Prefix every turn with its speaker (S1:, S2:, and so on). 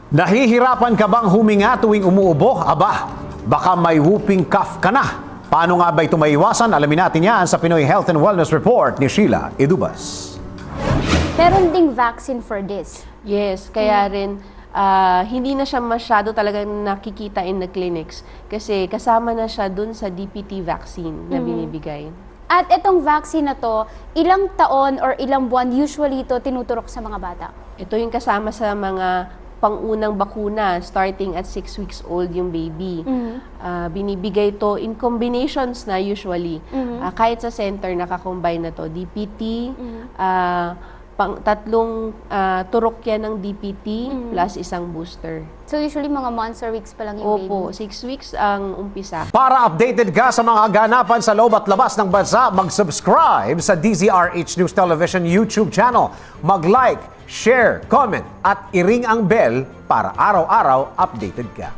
S1: Nahihirapan ka bang huminga tuwing umuubo? Aba, baka may whooping cough ka na. Paano nga ba ito maiwasan? Alamin natin yan sa Pinoy Health and Wellness Report ni Sheila Idubas.
S2: Meron ding vaccine for this.
S3: Yes, kaya rin hindi na siya masyado talagang nakikita in the clinics kasi kasama na siya dun sa DPT vaccine na binibigay.
S2: At itong vaccine na to, ilang taon or ilang buwan usually ito tinuturok sa mga bata?
S3: Ito yung kasama sa mga pangunang bakuna starting at 6 weeks old yung baby. Binibigay to in combinations na usually. Kahit sa center nakakombine na to. DPT, tatlong turok yan ng DPT plus isang booster.
S2: So usually mga months or weeks pa lang yung
S3: Opo,
S2: baby?
S3: 6 weeks ang umpisa.
S1: Para updated ka sa mga ganapan sa loob at labas ng bansa, mag-subscribe sa DZRH News Television YouTube channel. Mag-like, share, comment at i-ring ang bell para araw-araw updated ka.